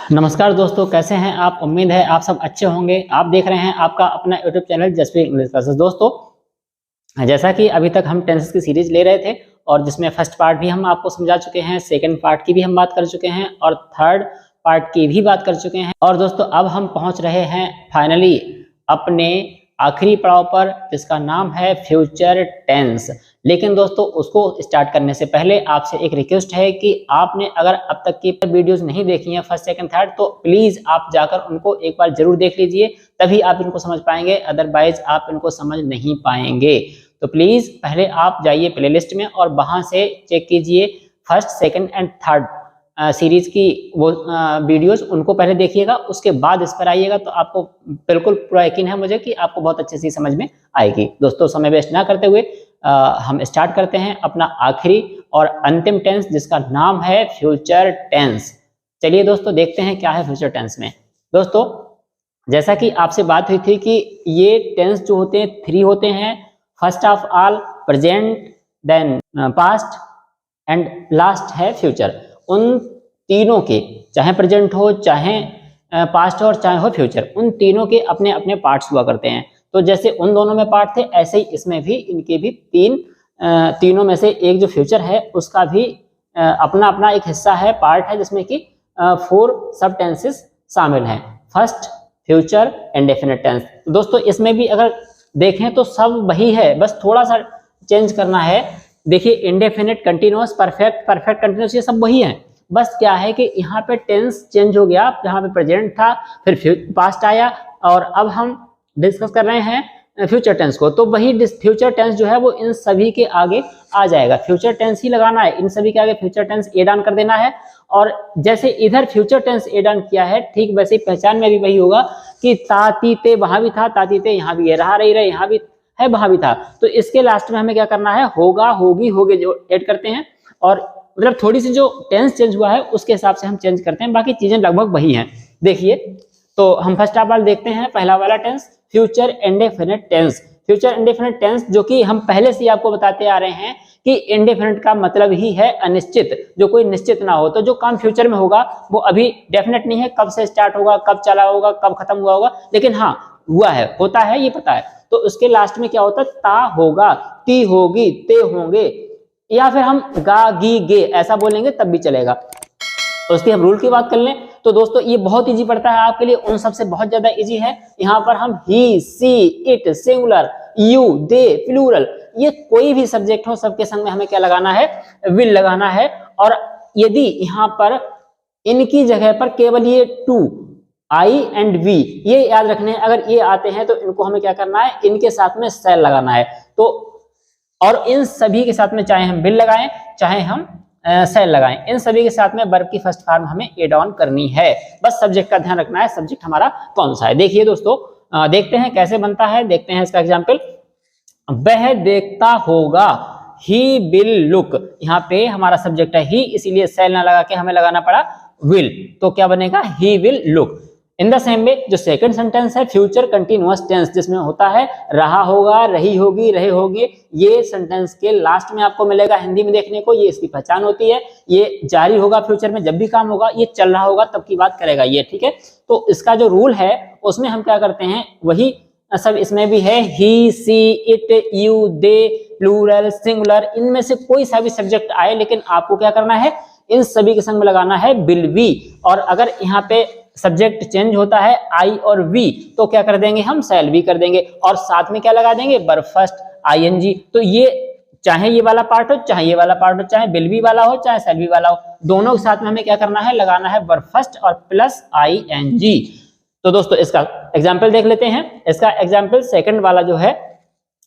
नमस्कार दोस्तों, कैसे हैं आप। उम्मीद है आप सब अच्छे होंगे। आप देख रहे हैं आपका अपना YouTube channel Jaspreet English classes. दोस्तों, जैसा कि अभी तक हम टेंसेस की सीरीज ले रहे थे और जिसमें फर्स्ट पार्ट भी हम आपको समझा चुके हैं, सेकंड पार्ट की भी हम बात कर चुके हैं और थर्ड पार्ट की भी बात कर चुके हैं। और दोस्तों, अब हम पहुंच रहे हैं फाइनली अपने आखिरी पड़ाव पर, जिसका नाम है फ्यूचर टेंस। लेकिन दोस्तों, उसको स्टार्ट करने से पहले आपसे एक रिक्वेस्ट है कि आपने अगर अब तक की वीडियोस नहीं देखी हैं फर्स्ट सेकंड थर्ड, तो प्लीज आप जाकर उनको एक बार जरूर देख लीजिए, तभी आप इनको समझ पाएंगे, अदरवाइज आप इनको समझ नहीं पाएंगे। तो प्लीज पहले आप जाइए प्लेलिस्ट में और वहां से चेक कीजिए first second and third series की वो वीडियोस, उनको पहले देखिएगा, उसके बाद इस पर आइएगा। तो आपको बिल्कुल पूरा यकीन है मुझे कि आपको बहुत अच्छे से समझ में आएगी। दोस्तों, समय वेस्ट ना करते हुए हम स्टार्ट करते हैं अपना आखिरी और अंतिम टेंस, जिसका नाम है फ्यूचर टेंस। चलिए दोस्तों, देखते हैं क्या है फ्यूचर टेंस में। दोस्तों, जैसा कि आपसे बात हुई थी कि ये टेंस जो होते हैं 3 होते हैं। First of all present, then past and last है फ्यूचर। उन तीनों के, चाहे प्रेजेंट हो, चाहे पास्ट हो और चाहे हो फ्यूचर, उन तीनों के अपने अपने पार्ट्स हुआ करते हैं। तो जैसे उन दोनों में पार्ट थे, ऐसे ही इसमें भी इनके भी तीनों में से एक जो फ्यूचर है उसका भी अपना अपना एक हिस्सा है, पार्ट है, जिसमें कि 4 सब टेंसेस शामिल हैं। First, future, indefinite tense. दोस्तों, इसमें भी अगर देखें तो सब वही है, बस थोड़ा सा चेंज करना है। देखिए, indefinite, continuous, perfect, perfect continuous, ये सब वही है। बस क्या है कि यहाँ पे टेंस चेंज हो गया। जहाँ पे प्रेजेंट था फिर पास्ट आया और अब हम डिस्कस कर रहे हैं फ्यूचर टेंस को। तो वही फ्यूचर टेंस जो है वो इन सभी के आगे आ जाएगा। फ्यूचर टेंस ही लगाना है, इन सभी के आगे फ्यूचर टेंस एड ऑन कर देना है। और जैसे इधर फ्यूचर टेंस एड ऑन किया है, ठीक वैसे ही पहचान में भी वही होगा कि तातीते वहां भी था, तातीते यहाँ भी है, रहा रही रहे यहाँ भी है, वहां भी था। तो इसके लास्ट में हमें क्या करना है, होगा, होगी, होगे जो ऐड करते हैं। और मतलब थोड़ी सी जो टेंस चेंज हुआ है उसके हिसाब से हम चेंज करते हैं, बाकी चीजें लगभग वही हैं। देखिए, तो हम फर्स्ट ऑफ ऑल देखते हैं पहला वाला tense, future indefinite tense. Future indefinite tense, जो कि हम पहले से आपको बताते आ रहे हैं कि इंडेफिनिट का मतलब ही है अनिश्चित, जो कोई निश्चित ना हो। तो जो काम फ्यूचर में होगा वो अभी डेफिनेट नहीं है, कब से स्टार्ट होगा, कब चला होगा, कब खत्म हुआ होगा, लेकिन हाँ हुआ है, होता है, ये पता है। तो उसके लास्ट में क्या होता है, ता होगा, ती होगी, ते होंगे, या फिर हम गा, गी, गे ऐसा बोलेंगे तब भी चलेगा। उसकी हम रूल की बात कर लें तो दोस्तों, ये बहुत इजी पड़ता है आपके लिए, उन सबसे बहुत ज्यादा इजी है। यहाँ पर हम he, she, it, singular, you, they, plural, ये कोई भी सब्जेक्ट हो, सबके संग में हमें क्या लगाना है, विल लगाना है। और यदि यहाँ पर इनकी जगह पर केवल ये टू, आई एंड वी, ये याद रखने हैं, अगर ये आते हैं तो इनको हमें क्या करना है, इनके साथ में सेल लगाना है। तो और इन सभी के साथ में चाहे हम विल लगाएं, चाहे हम सेल लगाएं, इन सभी के साथ में वर्ब की फर्स्ट फॉर्म हमें एड ऑन करनी है। बस सब्जेक्ट का ध्यान रखना है, सब्जेक्ट हमारा कौन सा है। देखिए दोस्तों, देखते हैं कैसे बनता है, देखते हैं इसका एग्जांपल। वह देखता होगा, ही विल लुक। यहाँ पे हमारा सब्जेक्ट है ही, इसीलिए सेल ना लगा के हमें लगाना पड़ा विल। तो क्या बनेगा, he will look. In the same way जो सेकंड सेंटेंस है, फ्यूचर कंटिन्यूअस टेंस, जिसमें होता है रहा होगा, रही होगी, रहे होगे, ये सेंटेंस के लास्ट में आपको मिलेगा हिंदी में देखने को। ये इसकी पहचान होती है, ये जारी होगा फ्यूचर में, जब भी काम होगा, ये चल रहा होगा तब की बात करेगा ये, ठीक है। तो इसका जो रूल है उसमें हम क्या करते हैं, वही सब इसमें भी है। He, she, it, you, they, plural, singular, इनमें से कोई सा भी सब्जेक्ट आए, लेकिन आपको क्या करना है, इन सभी के संग में लगाना है विल बी। और अगर यहाँ पे सब्जेक्ट चेंज होता है आई और वी, तो क्या कर देंगे, हम सेल भी कर देंगे। और साथ में क्या लगा देंगे, वर्ब फर्स्ट, आईएनजी। तो ये चाहे ये वाला पार्ट हो, चाहे ये वाला पार्ट हो, चाहे विल बी वाला हो, चाहे सेल बी वाला हो, दोनों के साथ में हमें क्या करना है, लगाना है वर्ब फर्स्ट और प्लस आईएनजी। तो दोस्तों, इसका एग्जाम्पल देख लेते हैं। इसका एग्जाम्पल सेकंड वाला जो है,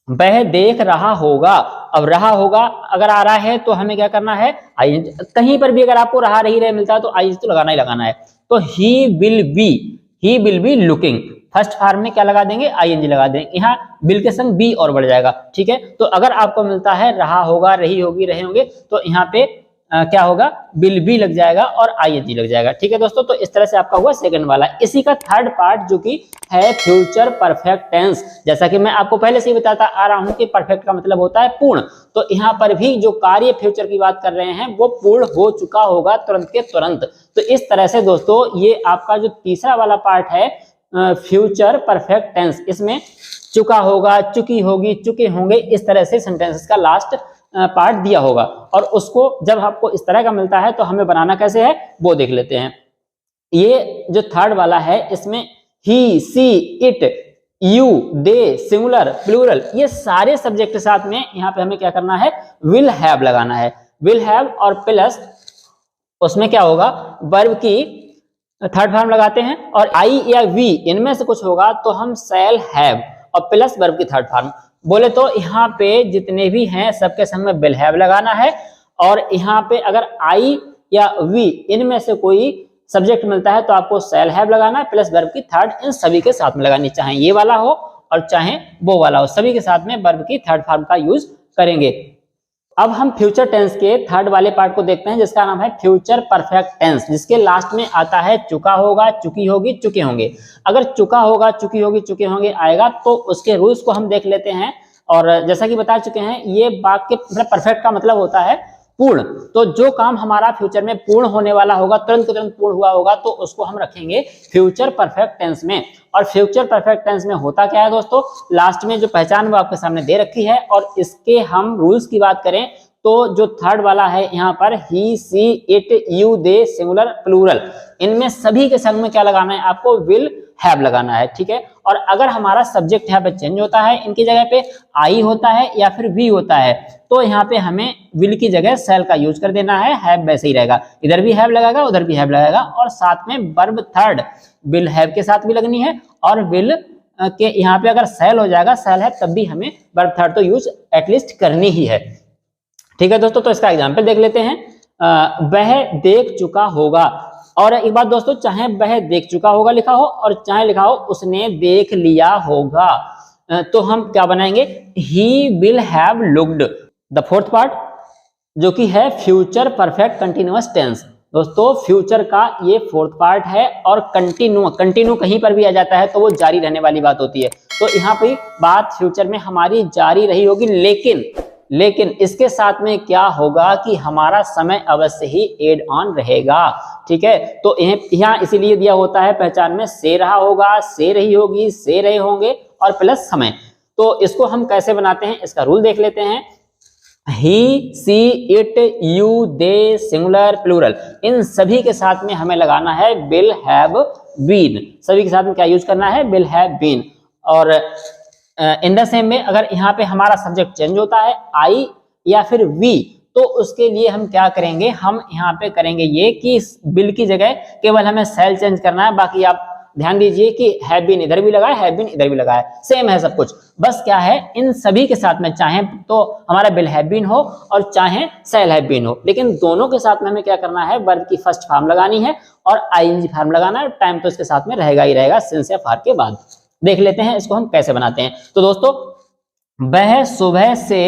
वह देख रहा होगा। अब रहा होगा अगर आ रहा है तो हमें क्या करना है, आईएनजी। कहीं पर भी अगर आपको रहा, रही, रहे मिलता है तो आईएनजी तो लगाना ही लगाना है। तो he will be looking, first form में क्या लगा देंगे, आईएनजी लगा देंगे। यहाँ विल के संग बी और बढ़ जाएगा, ठीक है। तो अगर आपको मिलता है रहा होगा, रही होगी, रहे होंगे, तो यहाँ पे क्या होगा, विल बी लग जाएगा और आईएनजी लग जाएगा। ठीक है दोस्तों, तो इस तरह से आपका हुआ सेकंड वाला। इसी का थर्ड पार्ट जो कि है फ्यूचर परफेक्ट टेंस। जैसा कि मैं आपको पहले से ही बताता आ रहा हूं कि परफेक्ट का मतलब होता है पूर्ण, तो यहाँ पर भी जो कार्य फ्यूचर की बात कर रहे हैं वो पूर्ण हो चुका होगा तुरंत के तुरंत। तो इस तरह से दोस्तों ये आपका जो तीसरा वाला पार्ट है फ्यूचर परफेक्ट टेंस, इसमें चुका होगा, चुकी होगी, चुके होंगे, इस तरह से सेंटेंसेस का लास्ट पार्ट दिया होगा। और उसको जब आपको इस तरह का मिलता है तो हमें बनाना कैसे है वो देख लेते हैं। ये जो थर्ड वाला है इसमें he, she, it, you, they, singular, plural, ये सारे सब्जेक्ट के साथ में यहाँ पे हमें क्या करना है, विल हैव लगाना है। विल हैव और प्लस उसमें क्या होगा, वर्ब की थर्ड फॉर्म लगाते हैं, और आई या वी इनमें से कुछ होगा तो हम शैल हैव और प्लस वर्ब की थर्ड फॉर्म। बोले तो यहाँ पे जितने भी हैं सबके संग में विल हैव लगाना है, और यहाँ पे अगर आई या वी इनमें से कोई सब्जेक्ट मिलता है तो आपको शैल हैव लगाना है प्लस वर्ब की थर्ड, इन सभी के साथ में लगानी, चाहे ये वाला हो और चाहे वो वाला हो, सभी के साथ में वर्ब की थर्ड फॉर्म का यूज करेंगे। अब हम फ्यूचर टेंस के थर्ड वाले पार्ट को देखते हैं जिसका नाम है फ्यूचर परफेक्ट टेंस, जिसके लास्ट में आता है चुका होगा, चुकी होगी, चुके होंगे। अगर चुका होगा, चुकी होगी, चुके होंगे आएगा तो उसके रूल्स को हम देख लेते हैं। और जैसा कि बता चुके हैं ये वाक्य परफेक्ट का मतलब होता है पूर्ण। तो जो काम हमारा फ्यूचर में पूर्ण होने वाला होगा, तुरंत के तुरंत पूर्ण हुआ होगा, तो उसको हम रखेंगे फ्यूचर परफेक्ट टेंस में। और फ्यूचर परफेक्ट टेंस में होता क्या है दोस्तों, लास्ट में जो पहचान वो आपके सामने दे रखी है। और इसके हम रूल्स की बात करें तो जो थर्ड वाला है यहाँ पर he, she, it, you, they, singular, plural, इनमें सभी के संग में क्या लगाना है, आपको विल हैव लगाना है। ठीक है, और अगर हमारा सब्जेक्ट यहाँ पे चेंज होता है, इनकी जगह पे आई होता है या फिर वी होता है, तो यहाँ पे हमें विल की जगह शैल का यूज कर देना है, हैव वैसे ही रहेगा, इधर भी हैव लगाएगा उधर भी हैव लगाएगा, और साथ में वर्ब थर्ड विल हैव के साथ भी लगनी है, और विल के यहाँ पे अगर शैल हो जाएगा, शैल है, तब भी हमें वर्ब थर्ड तो यूज एटलीस्ट करनी ही है। ठीक है दोस्तों, तो इसका एग्जाम्पल देख लेते हैं। वह देख चुका होगा, और एक बात दोस्तों, चाहे वह देख चुका होगा लिखा हो और चाहे लिखा हो उसने देख लिया होगा, तो हम क्या बनाएंगे, he will have looked. The fourth part जो कि है फ्यूचर परफेक्ट कंटिन्यूअस टेंस। दोस्तों फ्यूचर का ये फोर्थ पार्ट है, और कंटिन्यू कहीं पर भी आ जाता है तो वो जारी रहने वाली बात होती है। तो यहाँ पे बात फ्यूचर में हमारी जारी रही होगी, लेकिन इसके साथ में क्या होगा कि हमारा समय अवश्य ही एड ऑन रहेगा। ठीक है, तो यहाँ इसीलिए दिया होता है पहचान में, से रहा होगा, से रही होगी, से रहे होंगे और प्लस समय। तो इसको हम कैसे बनाते हैं, इसका रूल देख लेते हैं। He, she, it, you, they, singular, plural, इन सभी के साथ में हमें लगाना है विल हैव बीन। सभी के साथ में क्या यूज करना है, विल हैव बीन। और इन द सेम में अगर यहाँ पे हमारा सब्जेक्ट चेंज होता है, आई या फिर वी, तो उसके लिए हम क्या करेंगे, हम यहाँ पे करेंगे ये कि विल की जगह केवल हमें शैल चेंज करना है। बाकी आप ध्यान दीजिए कि हैव बीन इधर भी लगा है, हैव बीन इधर भी लगा है, सेम है सब कुछ। बस क्या है, इन सभी के साथ में चाहे तो हमारा विल हैव बीन हो और चाहे शैल हैव बीन हो, लेकिन दोनों के साथ में हमें क्या करना है, वर्ब की फर्स्ट फॉर्म लगानी है और आईएनजी फॉर्म लगाना है। टाइम तो इसके साथ में रहेगा ही रहेगा सिंस या फॉर के बाद। देख लेते हैं इसको हम कैसे बनाते हैं। तो दोस्तों वह सुबह से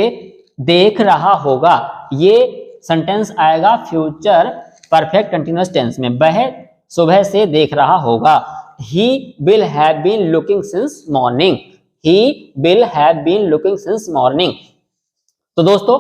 देख रहा होगा, ये सेंटेंस आएगा फ्यूचर परफेक्ट कंटिन्यूअस टेंस में। वह सुबह से देख रहा होगा, he will have been looking since morning, he will have been looking since morning। तो दोस्तों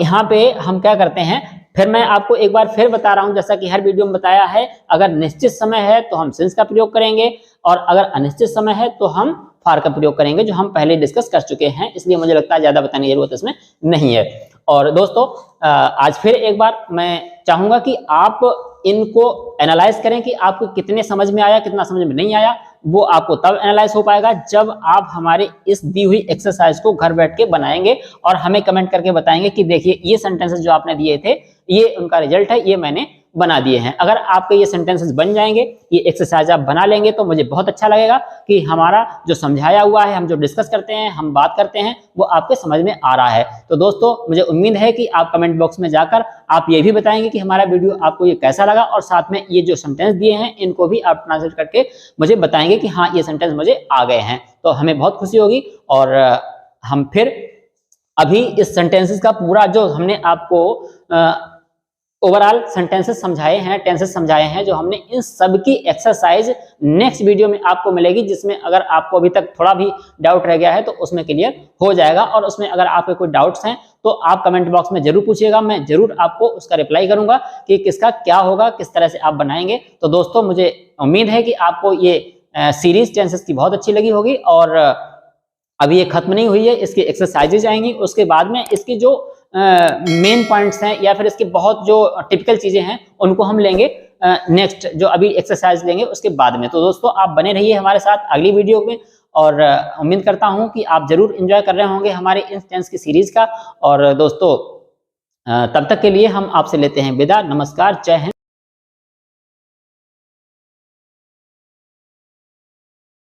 यहाँ पे हम क्या करते हैं, फिर मैं आपको एक बार फिर बता रहा हूं, जैसा कि हर वीडियो में बताया है, अगर निश्चित समय है तो हम सिंस का प्रयोग करेंगे, और अगर अनिश्चित समय है तो हम फॉर का प्रयोग करेंगे, जो हम पहले डिस्कस कर चुके हैं, इसलिए मुझे लगता है ज्यादा बताने की जरूरत इसमें नहीं है। और दोस्तों आज फिर एक बार मैं चाहूंगा कि आप इनको एनालाइज करें कि आपको कितने समझ में आया, कितना समझ में नहीं आया। वो आपको तब एनालाइज हो पाएगा जब आप हमारे इस दी हुई एक्सरसाइज को घर बैठ के बनाएंगे और हमें कमेंट करके बताएंगे कि देखिए ये सेंटेंसेस जो आपने दिए थे, ये उनका रिजल्ट है, ये मैंने बना दिए हैं। अगर आपके ये सेंटेंसेस बन जाएंगे, ये एक्सरसाइज आप बना लेंगे, तो मुझे बहुत अच्छा लगेगा कि हमारा जो समझाया हुआ है, हम जो डिस्कस करते हैं, हम बात करते हैं, वो आपके समझ में आ रहा है। तो दोस्तों मुझे उम्मीद है कि आप कमेंट बॉक्स में जाकर आप ये भी बताएंगे कि हमारा वीडियो आपको ये कैसा लगा, और साथ में ये जो सेंटेंस दिए हैं इनको भी आप ट्रांसलेट करके मुझे बताएंगे कि हाँ ये सेंटेंस मुझे आ गए हैं। तो हमें बहुत खुशी होगी, और हम फिर अभी इस सेंटेंसेस का पूरा जो हमने आपको ओवरऑल सेंटेंसेस समझाए हैं, टेंसेस समझाए हैं, जो हमने इन सब की एक्सरसाइज नेक्स्ट वीडियो में आपको मिलेगी, जिसमें अगर आपको अभी तक थोड़ा भी डाउट रह गया है तो उसमें क्लियर हो जाएगा। और उसमें अगर आपके कोई डाउट्स हैं तो आप कमेंट बॉक्स में जरूर पूछिएगा, मैं जरूर आपको उसका रिप्लाई करूंगा कि किसका क्या होगा, किस तरह से आप बनाएंगे। तो दोस्तों मुझे उम्मीद है कि आपको ये सीरीज टेंसेस की बहुत अच्छी लगी होगी। और अभी ये खत्म नहीं हुई है, इसकी एक्सरसाइजेज आएंगी, उसके बाद में इसकी जो मेन पॉइंट्स हैं या फिर इसकी बहुत जो टिपिकल चीजें हैं उनको हम लेंगे नेक्स्ट जो अभी एक्सरसाइज लेंगे उसके बाद में। तो दोस्तों आप बने रहिए हमारे साथ अगली वीडियो में, और उम्मीद करता हूं कि आप जरूर एंजॉय कर रहे होंगे हमारे इन टेंस की सीरीज का। और दोस्तों तब तक के लिए हम आपसे लेते हैं विदा। नमस्कार, जय हिंद।